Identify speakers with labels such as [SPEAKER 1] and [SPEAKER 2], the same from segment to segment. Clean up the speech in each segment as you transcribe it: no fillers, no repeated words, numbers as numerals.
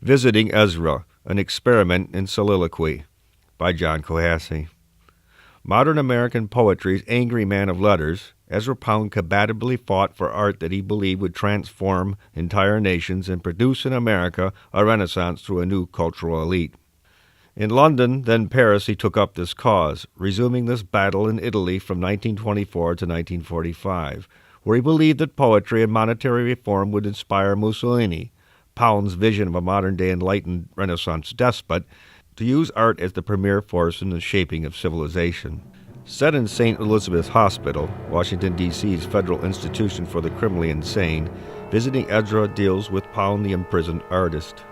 [SPEAKER 1] Visiting Ezra, an experiment in soliloquy, by John Cohassey. Modern American poetry's angry man of letters, Ezra Pound combatively fought for art that he believed would transform entire nations and produce in America a renaissance through a new cultural elite. In London, then Paris, he took up this cause, resuming this battle in Italy from 1924 to 1945, where he believed that poetry and monetary reform would inspire Mussolini, Pound's vision of a modern-day enlightened Renaissance despot, to use art as the premier force in the shaping of civilization. Set in St. Elizabeth's Hospital, Washington, D.C.'s federal institution for the criminally insane, Visiting Ezra deals with Pound the imprisoned artist.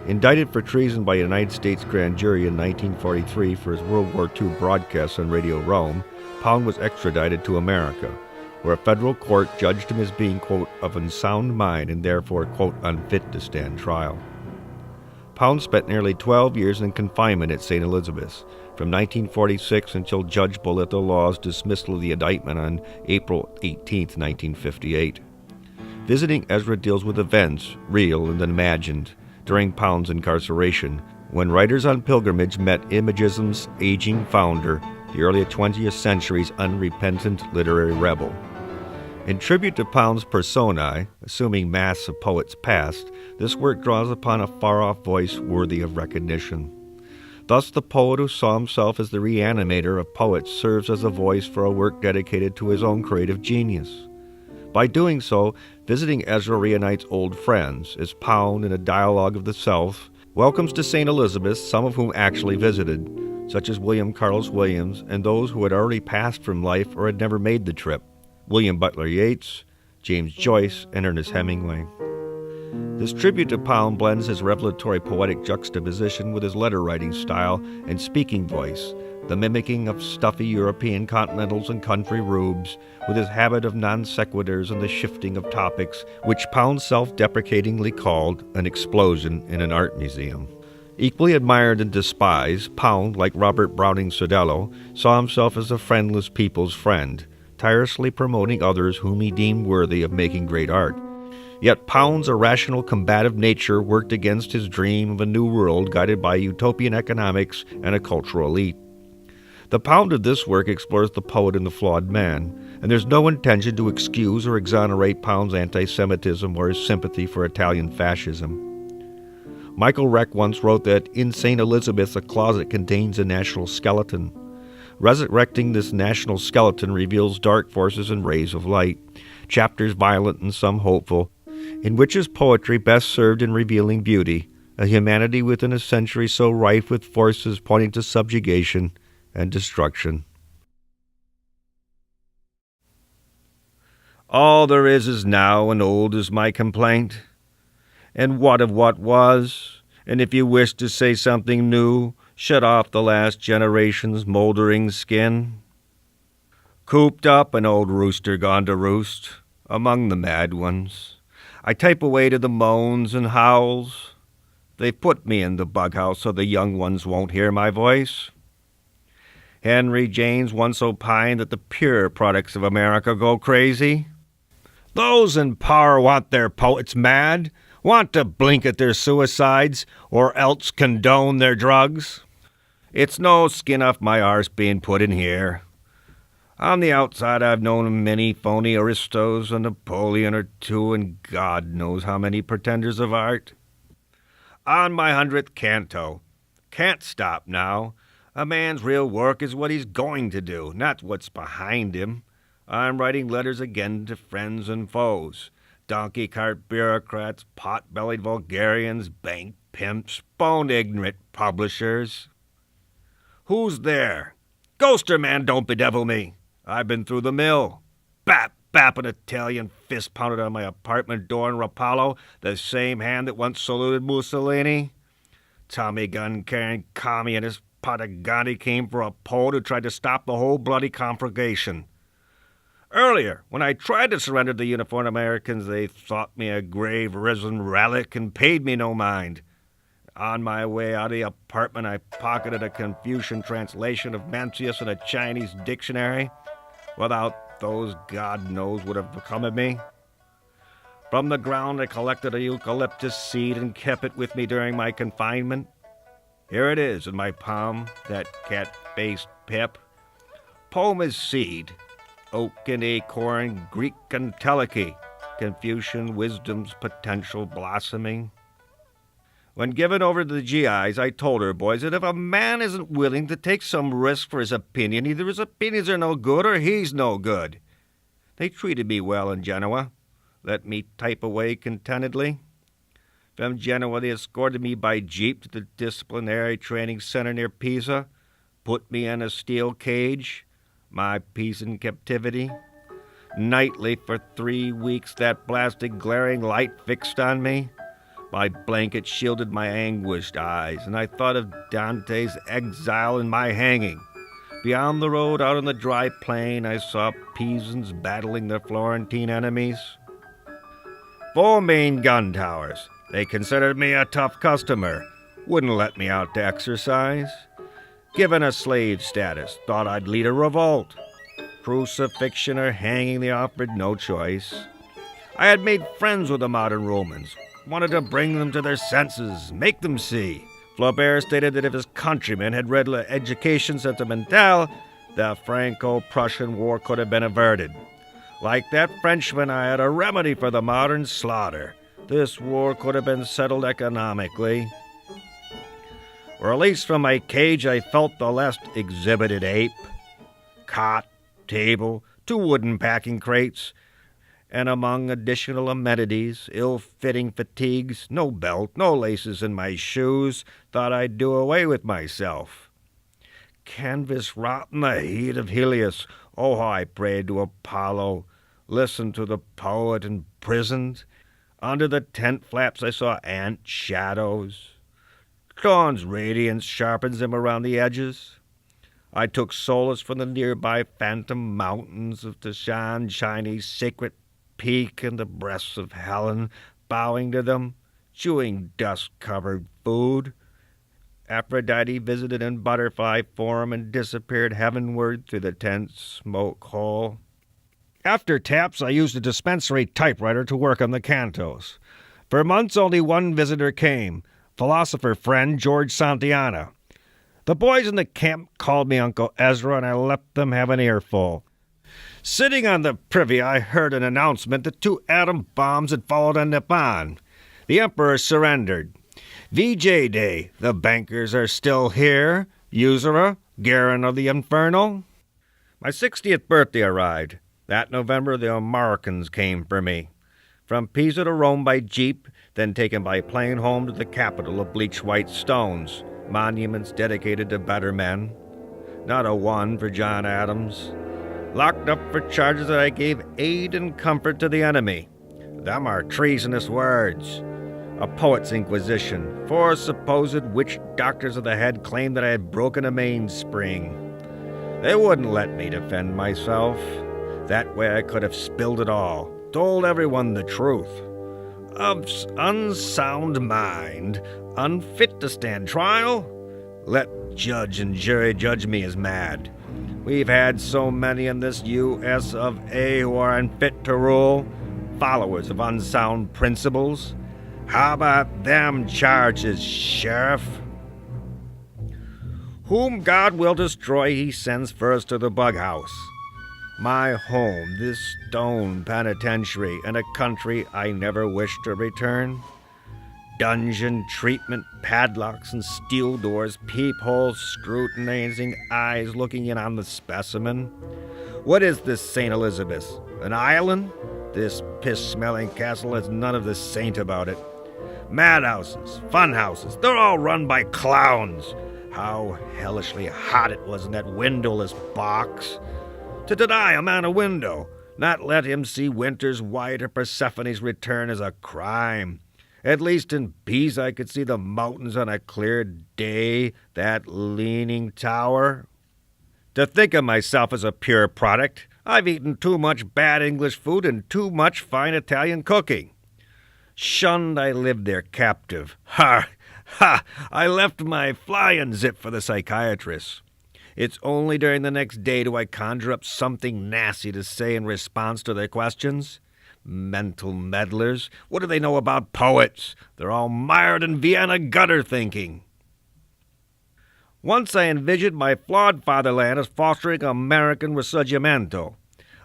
[SPEAKER 1] Indicted for treason by a United States grand jury in 1943 for his World War II broadcasts on Radio Rome, Pound was extradited to America, where a federal court judged him as being, quote, of unsound mind and therefore, quote, unfit to stand trial. Pound spent nearly 12 years in confinement at St. Elizabeth's, from 1946 until Judge Bolitho Law's dismissal of the indictment on April 18, 1958. Visiting Ezra deals with events, real and imagined, during Pound's incarceration, when writers on pilgrimage met Imagism's aging founder, the early 20th century's unrepentant literary rebel. In tribute to Pound's personae, assuming masks of poets past, this work draws upon a far-off voice worthy of recognition. Thus, the poet who saw himself as the reanimator of poets serves as a voice for a work dedicated to his own creative genius. By doing so, Visiting Ezra reunites old friends, as Pound, in a dialogue of the self, welcomes to St. Elizabeth's some of whom actually visited, such as William Carlos Williams and those who had already passed from life or had never made the trip, William Butler Yeats, James Joyce, and Ernest Hemingway. This tribute to Pound blends his revelatory poetic juxtaposition with his letter-writing style and speaking voice, the mimicking of stuffy European continentals and country rubes, with his habit of non-sequiturs and the shifting of topics, which Pound self-deprecatingly called an explosion in an art museum. Equally admired and despised, Pound, like Robert Browning Sordello, saw himself as a friendless people's friend, tirelessly promoting others whom he deemed worthy of making great art. Yet Pound's irrational combative nature worked against his dream of a new world guided by utopian economics and a cultural elite. The Pound of this work explores the poet and the flawed man, and there's no intention to excuse or exonerate Pound's anti-Semitism or his sympathy for Italian fascism. Michael Reck once wrote that in St. Elizabeth a closet contains a national skeleton. Resurrecting this national skeleton reveals dark forces and rays of light, chapters violent and some hopeful, in which is poetry best served in revealing beauty, a humanity within a century so rife with forces pointing to subjugation and destruction. All there is now, and old is my complaint, and what of what was, and if you wish to say something new, shut off the last generation's moldering skin. Cooped up, an old rooster gone to roost, among the mad ones. I type away to the moans and howls. They put me in the bug house so the young ones won't hear my voice. Henry James once opined that the pure products of America go crazy. Those in power want their poets mad, want to blink at their suicides, or else condone their drugs. It's no skin off my arse being put in here. On the outside, I've known many phony aristos, a Napoleon or two, and God knows how many pretenders of art. On my 100th canto. Can't stop now. A man's real work is what he's going to do, not what's behind him. I'm writing letters again to friends and foes. Donkey cart bureaucrats, pot-bellied vulgarians, bank pimps, bone-ignorant publishers. Who's there? Ghoster man, don't bedevil me. I've been through the mill. Bap, bap, an Italian fist pounded on my apartment door in Rapallo, the same hand that once saluted Mussolini. Tommy gun-carrying communist Patagani came for a poet who tried to stop the whole bloody conflagration. Earlier, when I tried to surrender the uniformed Americans, they thought me a grave-risen relic and paid me no mind. On my way out of the apartment, I pocketed a Confucian translation of Mencius and a Chinese dictionary. Without those, God knows what would have become of me. From the ground I collected a eucalyptus seed and kept it with me during my confinement. Here it is in my palm, that cat-faced pip. Poem is seed, oak and acorn, Greek and Teleky, Confucian wisdom's potential blossoming. When given over to the GIs, I told her boys that if a man isn't willing to take some risk for his opinion, either his opinions are no good or he's no good. They treated me well in Genoa, let me type away contentedly. From Genoa, they escorted me by jeep to the disciplinary training center near Pisa, put me in a steel cage, my peace in captivity. Nightly for 3 weeks that blasted glaring light fixed on me. My blanket shielded my anguished eyes, and I thought of Dante's exile and my hanging. Beyond the road, out on the dry plain, I saw Pisans battling their Florentine enemies. 4 main gun towers. They considered me a tough customer, wouldn't let me out to exercise. Given a slave status, thought I'd lead a revolt. Crucifixion or hanging they offered no choice. I had made friends with the modern Romans, wanted to bring them to their senses, make them see. Flaubert stated that if his countrymen had read La Education Sentimentale, the Franco-Prussian War could have been averted. Like that Frenchman, I had a remedy for the modern slaughter. This war could have been settled economically. Released from my cage, I felt the less exhibited ape. Cot, table, 2 wooden packing crates, and among additional amenities, ill-fitting fatigues, no belt, no laces in my shoes, thought I'd do away with myself. Canvas rot in the heat of Helios, oh, how I prayed to Apollo, listened to the poet imprisoned. Under the tent flaps I saw ant shadows. Dawn's radiance sharpens them around the edges. I took solace from the nearby phantom mountains of Tashan, Chinese sacred peak and the breasts of Helen, bowing to them, chewing dust-covered food. Aphrodite visited in butterfly form and disappeared heavenward through the tent smoke hole. After taps, I used a dispensary typewriter to work on the cantos. For months, only one visitor came, philosopher friend George Santayana. The boys in the camp called me Uncle Ezra, and I let them have an earful. Sitting on the privy, I heard an announcement that 2 atom bombs had fallen on Nippon. The emperor surrendered. VJ Day, the bankers are still here. EZRA, Garen of the Infernal. My 60th birthday arrived. That November, the Americans came for me. From Pisa to Rome by jeep, then taken by plane home to the capital of bleached white stones, monuments dedicated to better men. Not a one for John Adams. Locked up for charges that I gave aid and comfort to the enemy. Them are treasonous words. A poet's inquisition. 4 supposed witch doctors of the head claimed that I had broken a mainspring. They wouldn't let me defend myself. That way I could have spilled it all, told everyone the truth. Of unsound mind, unfit to stand trial? Let judge and jury judge me as mad. We've had so many in this U.S. of A. who are unfit to rule, followers of unsound principles. How about them charges, Sheriff? Whom God will destroy, he sends first to the bug house. My home, this stone penitentiary, and a country I never wish to return. Dungeon treatment, padlocks and steel doors, peepholes, scrutinizing eyes looking in on the specimen. What is this St. Elizabeth? An island? This piss-smelling castle has none of the saint about it. Madhouses, fun houses, they're all run by clowns. How hellishly hot it was in that windowless box. To deny a man a window, not let him see winter's white or Persephone's return is a crime. At least in peace I could see the mountains on a clear day, that leaning tower. To think of myself as a pure product, I've eaten too much bad English food and too much fine Italian cooking. Shunned I lived there captive. Ha! Ha! I left my fly-in zip for the psychiatrist. It's only during the next day do I conjure up something nasty to say in response to their questions. Mental meddlers. What do they know about poets? They're all mired in Vienna gutter thinking. Once I envisioned my flawed fatherland as fostering American risorgimento.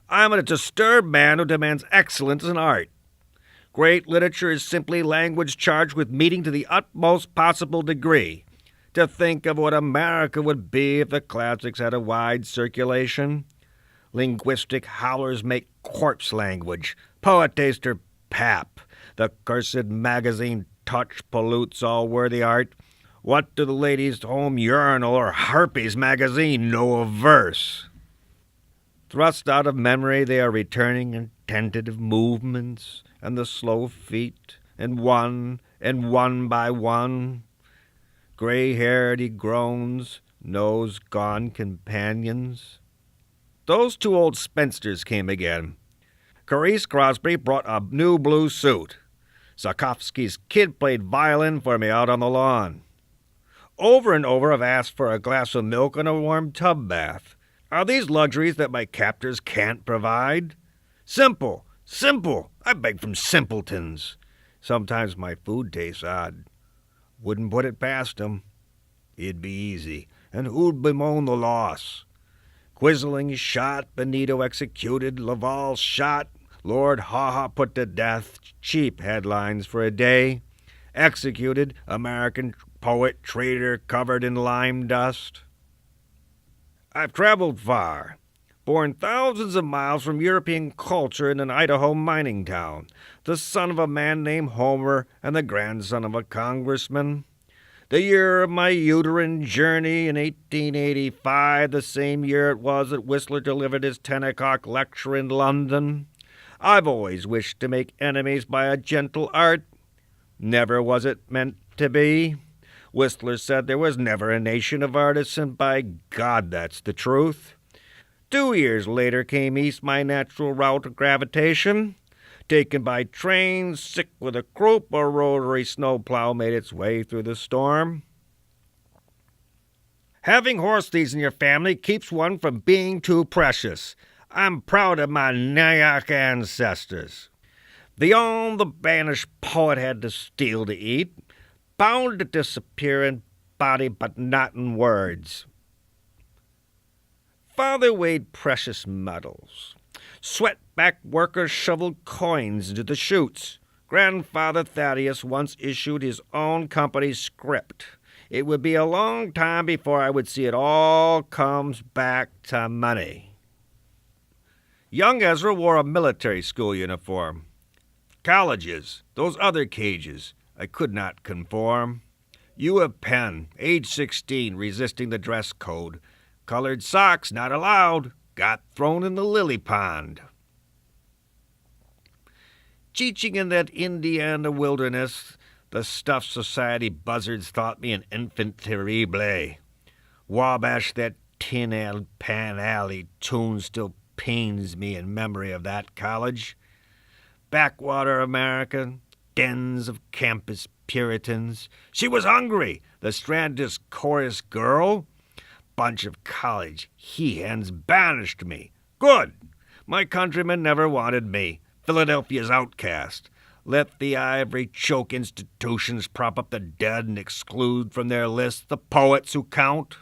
[SPEAKER 1] I'm a disturbed man who demands excellence in art. Great literature is simply language charged with meaning to the utmost possible degree. To think of what America would be if the classics had a wide circulation. Linguistic howlers make corpse language. Poetaster her pap. The cursed magazine touch pollutes all worthy art. What do the ladies' home urinal or Harpy's magazine know of verse? Thrust out of memory, they are returning in tentative movements, and the slow feet, and one by one. Gray-haired he groans, nose gone companions. Those two old spinsters came again. Carice Crosby brought a new blue suit. Tschaikowski's kid played violin for me out on the lawn. Over and over I've asked for a glass of milk and a warm tub bath. Are these luxuries that my captors can't provide? Simple, simple. I beg from simpletons. Sometimes my food tastes odd. Wouldn't put it past 'em. It'd be easy, and who'd bemoan the loss? Quisling shot, Benito executed, Laval shot, Lord Haw-Haw put to death. Cheap headlines for a day. Executed, American poet traitor covered in lime dust. I've traveled far, borne thousands of miles from European culture in an Idaho mining town, the son of a man named Homer and the grandson of a congressman. The year of my uterine journey in 1885, the same year it was that Whistler delivered his 10 o'clock lecture in London. I've always wished to make enemies by a gentle art. Never was it meant to be. Whistler said there was never a nation of artists, and by God, that's the truth. 2 years later came east my natural route of gravitation. Taken by train, sick with a croup, a rotary snowplow made its way through the storm. Having horse thieves in your family keeps one from being too precious. I'm proud of my Nyack ancestors. Beyond the banished poet had to steal to eat, bound to disappear in body but not in words. Father weighed precious metals. Sweat-back workers shoveled coins into the chutes. Grandfather Thaddeus once issued his own company's script. It would be a long time before I would see it all comes back to money. Young Ezra wore a military school uniform. Colleges, those other cages, I could not conform. U of Penn, age 16, resisting the dress code. Colored socks not allowed. Got thrown in the lily pond. Teaching in that Indiana wilderness, the stuff society buzzards thought me an infant terrible. Wabash, that tin pan alley tune still pains me in memory of that college. Backwater America, dens of campus Puritans. She was hungry, the Strandist chorus girl. Bunch of college he-hens banished me. Good. My countrymen never wanted me. Philadelphia's outcast. Let the ivory choke institutions prop up the dead and exclude from their list the poets who count.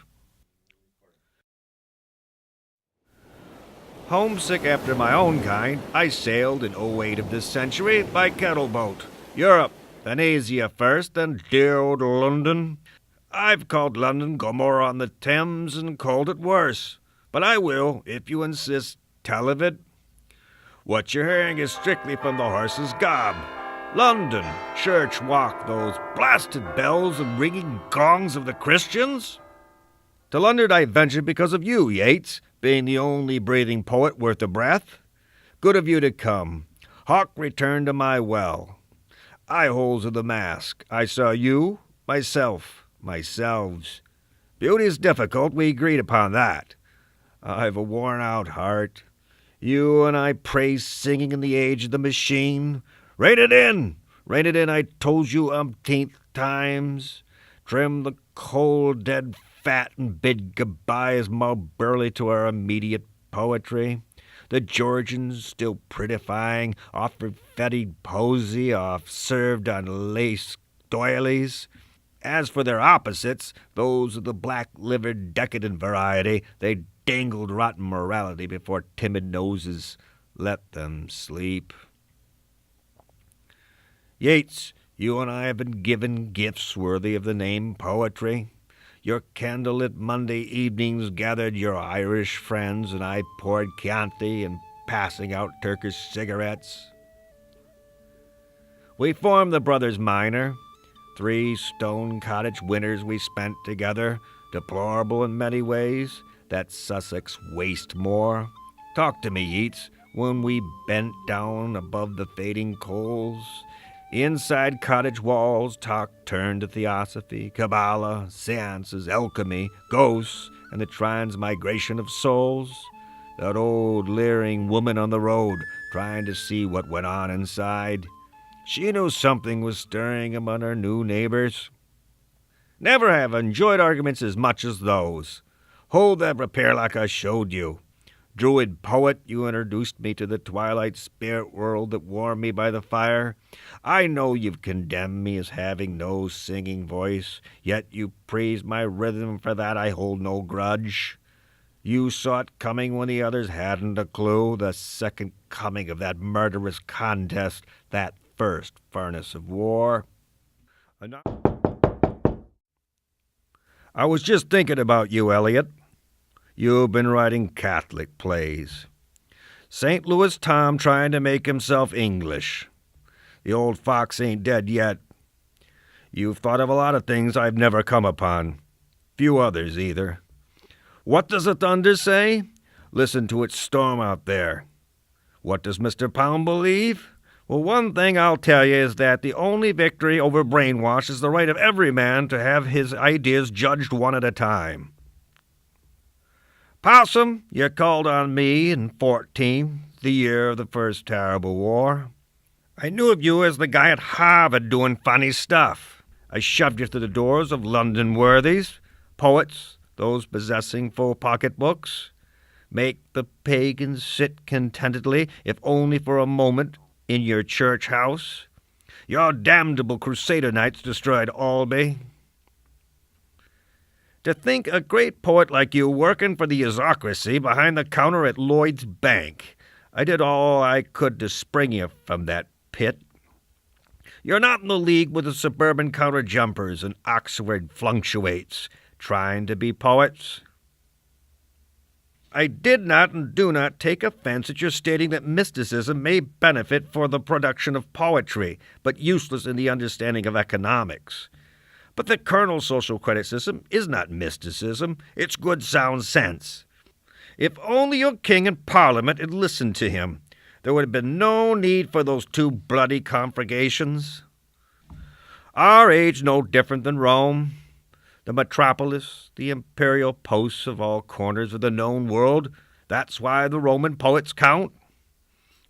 [SPEAKER 1] Homesick after my own kind, I sailed in '08 of this century by kettle boat. Europe, then Asia first, then dear old London. I've called London Gomorrah on the Thames and called it worse. But I will, if you insist, tell of it. What you're hearing is strictly from the horse's gob. London, church walk, those blasted bells and ringing gongs of the Christians. To London I ventured because of you, Yeats, being the only breathing poet worth a breath. Good of you to come. Hawk returned to my well. Eye holes of the mask. I saw you, myselves. Beauty's difficult, we agreed upon that. I've a worn-out heart. You and I praise singing in the age of the machine. Rein it in, I told you umpteenth times. Trim the cold dead fat and bid goodbye as Mo Burley to our immediate poetry. The Georgians, still prettifying, offered fetid posy off served on lace doilies. As for their opposites, those of the black-livered decadent variety, they dangled rotten morality before timid noses. Let them sleep. Yeats, you and I have been given gifts worthy of the name poetry. Your candlelit Monday evenings gathered your Irish friends, and I poured Chianti and passing out Turkish cigarettes. We formed the Brothers Minor. 3 stone cottage winters we spent together, deplorable in many ways, that Sussex waste moor. Talk to me, Yeats, when we bent down above the fading coals. Inside cottage walls, talk turned to theosophy, Kabbalah, seances, alchemy, ghosts, and the transmigration of souls. That old leering woman on the road, trying to see what went on inside. She knew something was stirring among her new neighbors. Never have enjoyed arguments as much as those. Hold that repair like I showed you. Druid poet, you introduced me to the twilight spirit world that warmed me by the fire. I know you've condemned me as having no singing voice, yet you praised my rhythm. For that I hold no grudge. You saw it coming when the others hadn't a clue, the second coming of that murderous contest, that first furnace of war. I was just thinking about you, Eliot. You've been writing Catholic plays. St. Louis Tom trying to make himself English. The old fox ain't dead yet. You've thought of a lot of things I've never come upon. Few others, either. What does the thunder say? Listen to it storm out there. What does Mr. Pound believe? Well, one thing I'll tell you is that the only victory over brainwash is the right of every man to have his ideas judged one at a time. Possum, you called on me in 14, the year of the first terrible war. I knew of you as the guy at Harvard doing funny stuff. I shoved you through the doors of London worthies, poets, those possessing full pocketbooks. Make the pagans sit contentedly, if only for a moment, in your church house. Your damnable Crusader Knights destroyed Albany. To think a great poet like you working for the EZRA behind the counter at Lloyd's Bank. I did all I could to spring you from that pit. You're not in the league with the suburban counter-jumpers and Oxford fluctuates, trying to be poets. I did not and do not take offense at your stating that mysticism may benefit for the production of poetry, but useless in the understanding of economics. But the kernel social criticism is not mysticism, it's good sound sense. If only your king and Parliament had listened to him, there would have been no need for those 2 bloody conflagrations. Our age no different than Rome. The metropolis, the imperial posts of all corners of the known world. That's why the Roman poets count.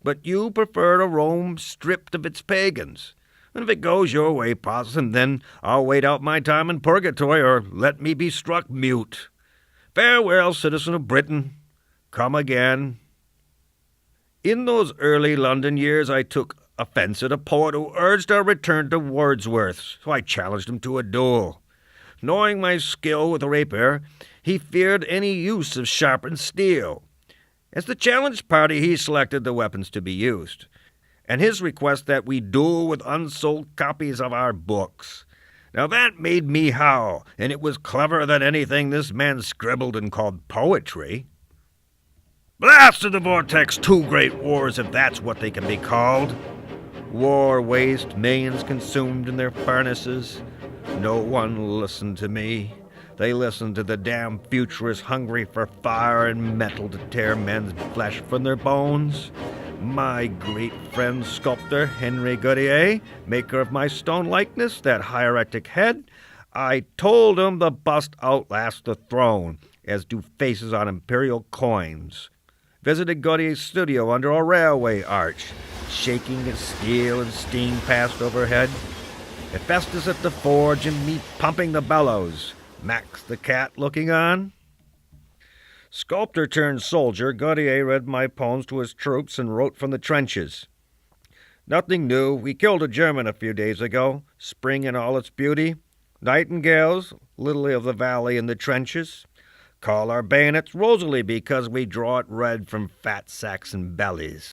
[SPEAKER 1] But you prefer a Rome stripped of its pagans. And if it goes your way, Possum, then I'll wait out my time in purgatory, or let me be struck mute. Farewell, citizen of Britain. Come again. In those early London years, I took offense at a poet who urged our return to Wordsworth, so I challenged him to a duel. Knowing my skill with a rapier, he feared any use of sharpened steel. As the challenged party, he selected the weapons to be used, and his request that we duel with unsold copies of our books. Now that made me howl, and it was cleverer than anything this man scribbled and called poetry. Blast of the vortex, 2 great wars, if that's what they can be called. War waste, millions consumed in their furnaces. No one listened to me. They listened to the damn futurists hungry for fire and metal to tear men's flesh from their bones. My great friend sculptor Henry Goodyear, maker of my stone likeness, that hieratic head, I told him the bust outlasts the throne, as do faces on imperial coins. Visited Goodyear's studio under a railway arch, shaking as steel and steam passed overhead. Hephaestus at the forge and me pumping the bellows, Max the cat looking on. Sculptor turned soldier, Gautier read my poems to his troops and wrote from the trenches. Nothing new. We killed a German a few days ago. Spring in all its beauty. Nightingales, lily of the valley in the trenches. Call our bayonets Rosalie because we draw it red from fat Saxon bellies.